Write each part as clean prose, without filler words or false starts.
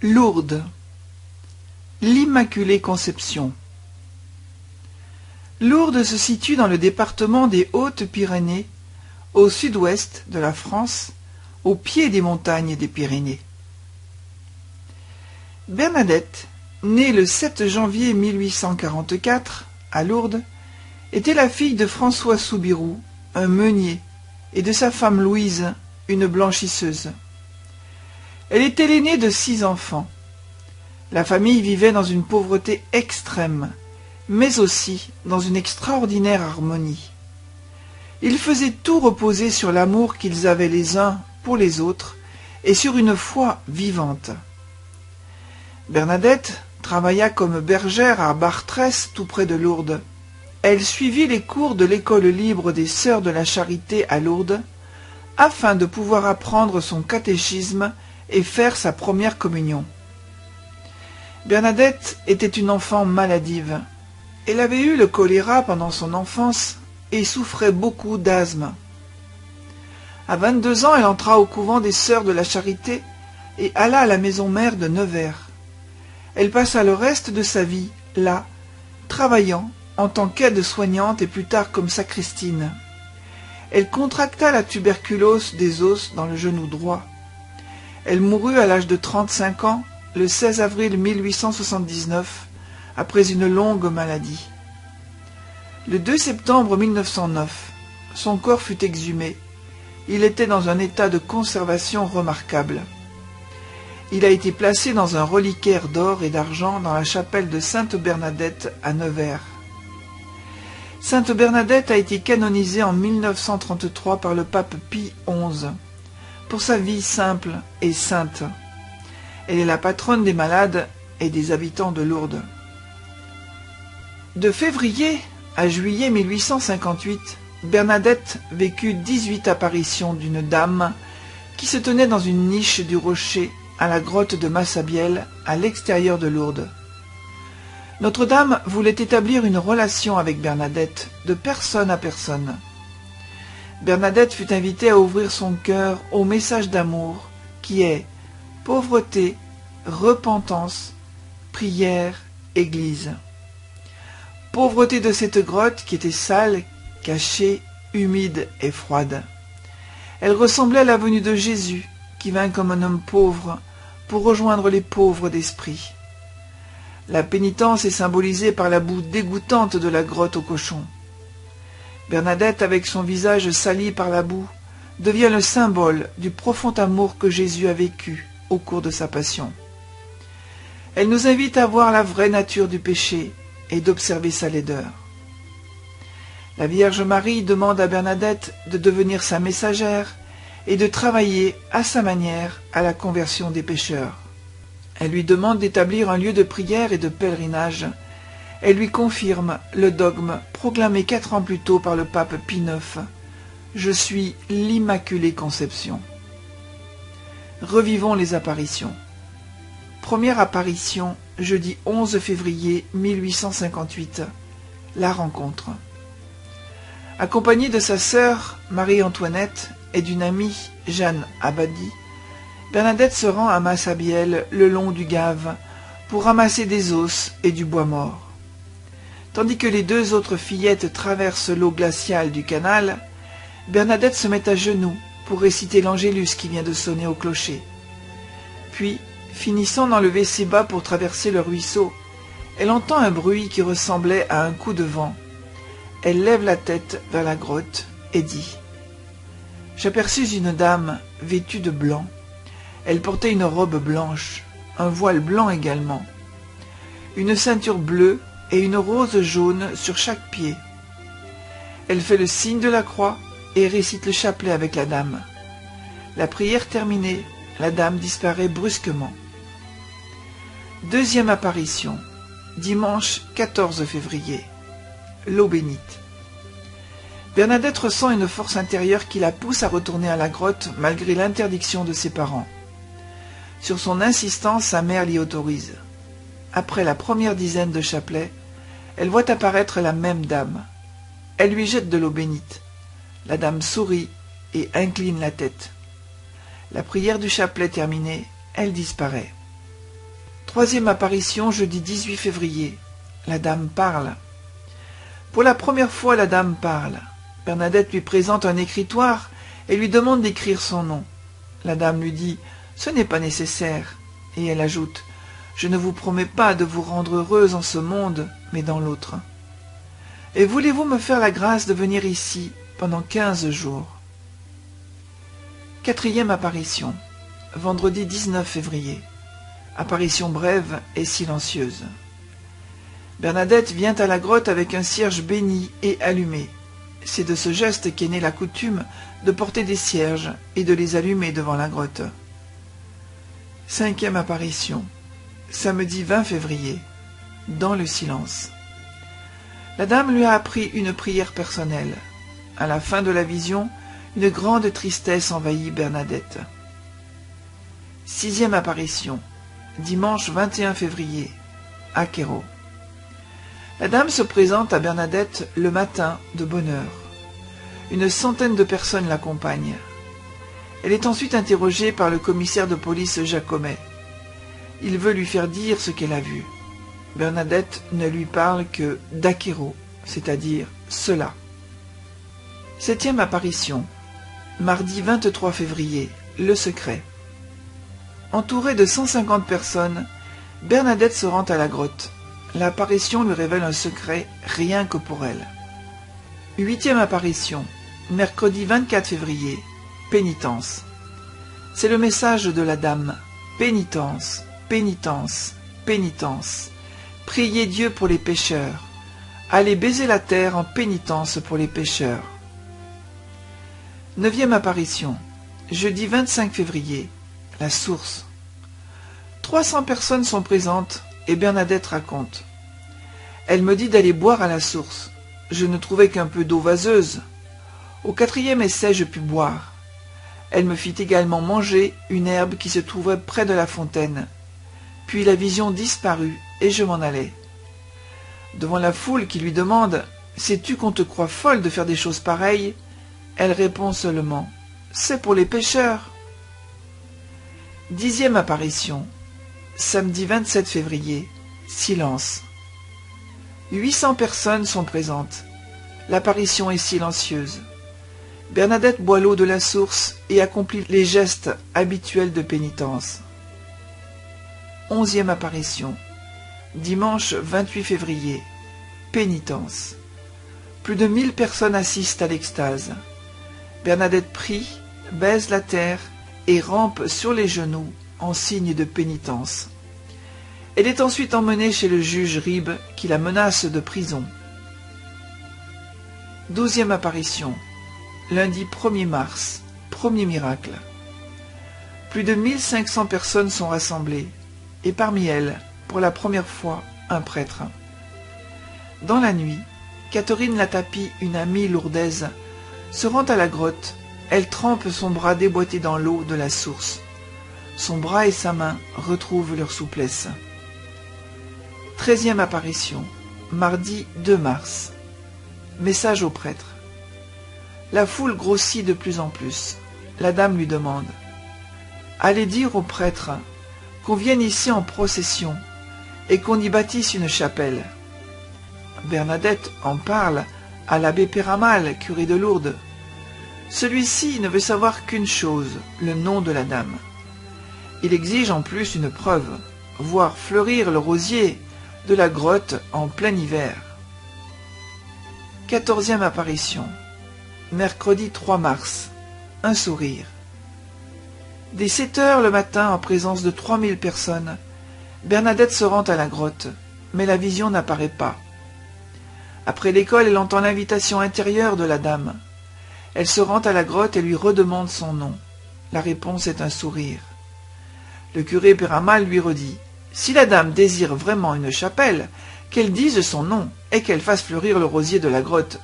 Lourdes, l'Immaculée Conception. Lourdes se situe dans le département des Hautes-Pyrénées, au sud-ouest de la France, au pied des montagnes des Pyrénées. Bernadette, née le 7 janvier 1844 à Lourdes, était la fille de François Soubirous, un meunier, et de sa femme Louise, une blanchisseuse. Elle était l'aînée de 6 enfants. La famille vivait dans une pauvreté extrême, mais aussi dans une extraordinaire harmonie. Ils faisaient tout reposer sur l'amour qu'ils avaient les uns pour les autres et sur une foi vivante. Bernadette travailla comme bergère à Bartrès, tout près de Lourdes. Elle suivit les cours de l'école libre des Sœurs de la Charité à Lourdes, afin de pouvoir apprendre son catéchisme et faire sa première communion. Bernadette était une enfant maladive. Elle avait eu le choléra pendant son enfance et souffrait beaucoup d'asthme. À 22 ans, elle entra au couvent des Sœurs de la Charité et alla à la maison mère de Nevers. Elle passa le reste de sa vie là, travaillant en tant qu'aide-soignante et plus tard comme sacristine. Elle contracta la tuberculose des os dans le genou droit. Elle mourut à l'âge de 35 ans, le 16 avril 1879, après une longue maladie. Le 2 septembre 1909, son corps fut exhumé. Il était dans un état de conservation remarquable. Il a été placé dans un reliquaire d'or et d'argent dans la chapelle de Sainte Bernadette à Nevers. Sainte Bernadette a été canonisée en 1933 par le pape Pie XI pour sa vie simple et sainte. Elle est la patronne des malades et des habitants de Lourdes. De février à juillet 1858, Bernadette vécut 18 apparitions d'une dame qui se tenait dans une niche du rocher à la grotte de Massabielle, à l'extérieur de Lourdes. Notre-Dame voulait établir une relation avec Bernadette, de personne à personne. Bernadette fut invitée à ouvrir son cœur au message d'amour qui est pauvreté, repentance, prière, église. Pauvreté de cette grotte qui était sale, cachée, humide et froide. Elle ressemblait à la venue de Jésus qui vint comme un homme pauvre pour rejoindre les pauvres d'esprit. La pénitence est symbolisée par la boue dégoûtante de la grotte aux cochons. Bernadette, avec son visage sali par la boue, devient le symbole du profond amour que Jésus a vécu au cours de sa passion. Elle nous invite à voir la vraie nature du péché et d'observer sa laideur. La Vierge Marie demande à Bernadette de devenir sa messagère et de travailler à sa manière à la conversion des pécheurs. Elle lui demande d'établir un lieu de prière et de pèlerinage. Elle lui confirme le dogme proclamé 4 ans plus tôt par le pape Pie IX. Je suis l'Immaculée Conception. Revivons les apparitions. Première apparition, jeudi 11 février 1858. La rencontre. Accompagnée de sa sœur Marie-Antoinette et d'une amie Jeanne Abadie, Bernadette se rend à Massabielle le long du Gave pour ramasser des os et du bois mort. Tandis que les 2 autres fillettes traversent l'eau glaciale du canal, Bernadette se met à genoux pour réciter l'Angélus qui vient de sonner au clocher. Puis, finissant d'enlever ses bas pour traverser le ruisseau, elle entend un bruit qui ressemblait à un coup de vent. Elle lève la tête vers la grotte et dit « J'aperçus une dame vêtue de blanc. Elle portait une robe blanche, un voile blanc également, une ceinture bleue et une rose jaune sur chaque pied. Elle fait le signe de la croix et récite le chapelet avec la dame. La prière terminée, la dame disparaît brusquement. Deuxième apparition, dimanche 14 février, l'eau bénite. Bernadette ressent une force intérieure qui la pousse à retourner à la grotte malgré l'interdiction de ses parents. Sur son insistance, sa mère l'y autorise. Après la première dizaine de chapelets, elle voit apparaître la même dame. Elle lui jette de l'eau bénite. La dame sourit et incline la tête. La prière du chapelet terminée, elle disparaît. Troisième apparition, jeudi 18 février. La dame parle. Pour la première fois, la dame parle. Bernadette lui présente un écritoire et lui demande d'écrire son nom. La dame lui dit « Ce n'est pas nécessaire ». Et elle ajoute « Je ne vous promets pas de vous rendre heureuse en ce monde, mais dans l'autre. Et voulez-vous me faire la grâce de venir ici pendant 15 jours ?» Quatrième apparition, vendredi 19 février. Apparition brève et silencieuse. Bernadette vient à la grotte avec un cierge béni et allumé. C'est de ce geste qu'est née la coutume de porter des cierges et de les allumer devant la grotte. Cinquième apparition, samedi 20 février, dans le silence. La dame lui a appris une prière personnelle. À la fin de la vision, une grande tristesse envahit Bernadette. Sixième apparition, dimanche 21 février, à Quéro. La dame se présente à Bernadette le matin de bonne heure. Une centaine de personnes l'accompagnent. Elle est ensuite interrogée par le commissaire de police Jacomet. Il veut lui faire dire ce qu'elle a vu. Bernadette ne lui parle que d'Aquéro, c'est-à-dire cela. Septième apparition, mardi 23 février, le secret. Entourée de 150 personnes, Bernadette se rend à la grotte. L'apparition lui révèle un secret rien que pour elle. Huitième apparition, mercredi 24 février, pénitence. C'est le message de la dame. Pénitence, pénitence, pénitence. Priez Dieu pour les pécheurs. Allez baiser la terre en pénitence pour les pécheurs. Neuvième apparition, jeudi 25 février, la source. 300 personnes sont présentes et Bernadette raconte. Elle me dit d'aller boire à la source. Je ne trouvais qu'un peu d'eau vaseuse. Au quatrième essai, je pus boire. Elle me fit également manger une herbe qui se trouvait près de la fontaine. Puis la vision disparut et je m'en allai. Devant la foule qui lui demande « Sais-tu qu'on te croit folle de faire des choses pareilles ?» Elle répond seulement « C'est pour les pécheurs ». Dixième apparition, samedi 27 février, silence. 800 personnes sont présentes. L'apparition est silencieuse. Bernadette boit l'eau de la source et accomplit les gestes habituels de pénitence. Onzième apparition, dimanche 28 février, pénitence. Plus de 1000 personnes assistent à l'extase. Bernadette prie, baise la terre et rampe sur les genoux en signe de pénitence. Elle est ensuite emmenée chez le juge Ribes qui la menace de prison. 12e apparition, lundi 1er mars, premier miracle. Plus de 1500 personnes sont rassemblées, et parmi elles, pour la première fois, un prêtre. Dans la nuit, Catherine Latapie, une amie lourdaise, se rend à la grotte. Elle trempe son bras déboîté dans l'eau de la source. Son bras et sa main retrouvent leur souplesse. 13e apparition, mardi 2 mars. Message au prêtre. La foule grossit de plus en plus. La dame lui demande « Allez dire au prêtre qu'on vienne ici en procession et qu'on y bâtisse une chapelle. » Bernadette en parle à l'abbé Péramal, curé de Lourdes. Celui-ci ne veut savoir qu'une chose, le nom de la dame. Il exige en plus une preuve, voir fleurir le rosier de la grotte en plein hiver. 14e apparition, mercredi 3 mars, un sourire. Dès 7 heures le matin, en présence de 3000 personnes, Bernadette se rend à la grotte, mais la vision n'apparaît pas. Après l'école, elle entend l'invitation intérieure de la dame. Elle se rend à la grotte et lui redemande son nom. La réponse est un sourire. Le curé Péramal lui redit « Si la dame désire vraiment une chapelle, qu'elle dise son nom et qu'elle fasse fleurir le rosier de la grotte. »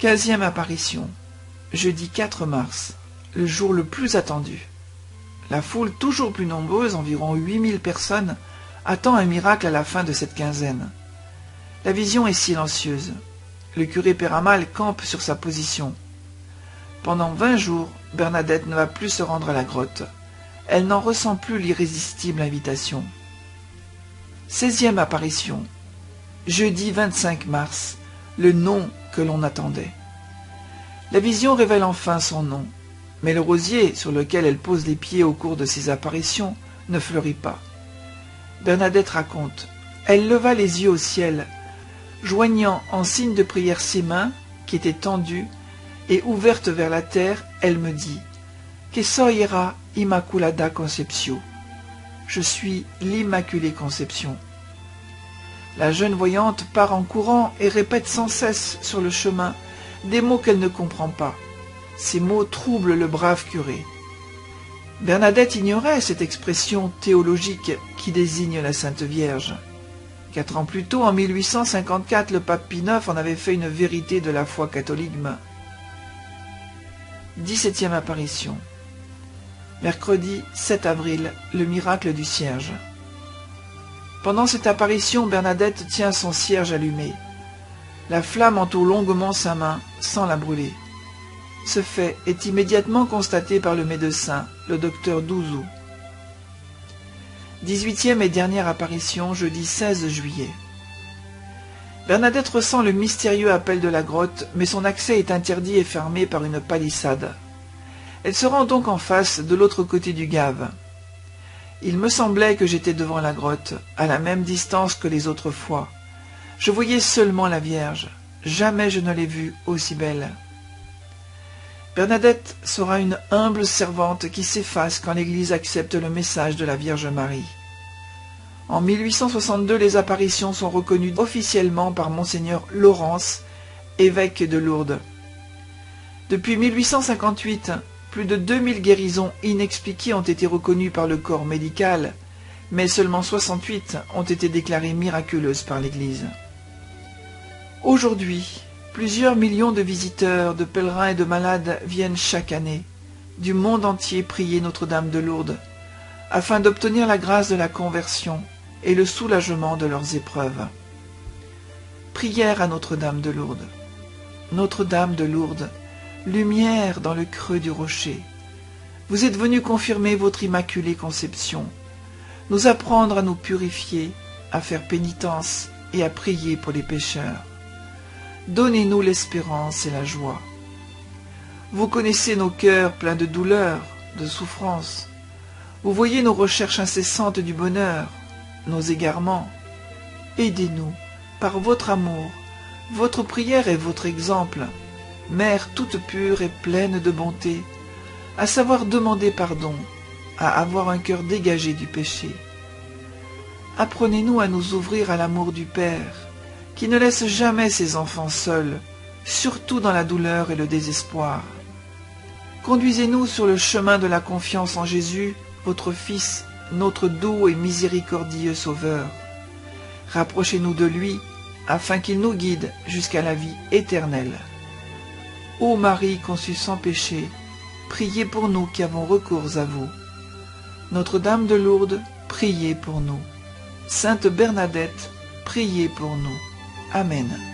15e apparition, jeudi 4 mars, le jour le plus attendu. La foule, toujours plus nombreuse, environ 8000 personnes, attend un miracle à la fin de cette quinzaine. La vision est silencieuse. Le curé Péramal campe sur sa position. Pendant 20 jours, Bernadette ne va plus se rendre à la grotte. Elle n'en ressent plus l'irrésistible invitation. 16e apparition. Jeudi 25 mars, le nom que l'on attendait. La vision révèle enfin son nom, mais le rosier sur lequel elle pose les pieds au cours de ses apparitions ne fleurit pas. Bernadette raconte: elle leva les yeux au ciel, joignant en signe de prière ses mains, qui étaient tendues, et ouvertes vers la terre, elle me dit: Que soyera Immaculada Conceptio. Je suis l'Immaculée Conception. La jeune voyante part en courant et répète sans cesse sur le chemin des mots qu'elle ne comprend pas. Ces mots troublent le brave curé. Bernadette ignorait cette expression théologique qui désigne la Sainte Vierge. 4 ans plus tôt, en 1854, le pape Pie IX en avait fait une vérité de la foi catholique. 17e apparition. Mercredi 7 avril, le miracle du cierge. Pendant cette apparition, Bernadette tient son cierge allumé. La flamme entoure longuement sa main, sans la brûler. Ce fait est immédiatement constaté par le médecin, le docteur Douzou. 18e et dernière apparition, jeudi 16 juillet. Bernadette ressent le mystérieux appel de la grotte, mais son accès est interdit et fermé par une palissade. Elle se rend donc en face, de l'autre côté du Gave. Il me semblait que j'étais devant la grotte, à la même distance que les autres fois. Je voyais seulement la Vierge. Jamais je ne l'ai vue aussi belle. Bernadette sera une humble servante qui s'efface quand l'Église accepte le message de la Vierge Marie. En 1862, les apparitions sont reconnues officiellement par Monseigneur Laurence, évêque de Lourdes. Depuis 1858, plus de 2000 guérisons inexpliquées ont été reconnues par le corps médical, mais seulement 68 ont été déclarées miraculeuses par l'Église. Aujourd'hui, plusieurs millions de visiteurs, de pèlerins et de malades viennent chaque année, du monde entier, prier Notre-Dame de Lourdes, afin d'obtenir la grâce de la conversion et le soulagement de leurs épreuves. Prière à Notre-Dame de Lourdes. Notre-Dame de Lourdes, lumière dans le creux du rocher, vous êtes venue confirmer votre immaculée conception, nous apprendre à nous purifier, à faire pénitence et à prier pour les pécheurs. Donnez-nous l'espérance et la joie. Vous connaissez nos cœurs pleins de douleur, de souffrance. Vous voyez nos recherches incessantes du bonheur, nos égarements. Aidez-nous, par votre amour, votre prière et votre exemple, Mère toute pure et pleine de bonté, à savoir demander pardon, à avoir un cœur dégagé du péché. Apprenez-nous à nous ouvrir à l'amour du Père, qui ne laisse jamais ses enfants seuls, surtout dans la douleur et le désespoir. Conduisez-nous sur le chemin de la confiance en Jésus, votre Fils, notre doux et miséricordieux Sauveur. Rapprochez-nous de lui, afin qu'il nous guide jusqu'à la vie éternelle. Ô Marie conçue sans péché, priez pour nous qui avons recours à vous. Notre-Dame de Lourdes, priez pour nous. Sainte Bernadette, priez pour nous. Amen.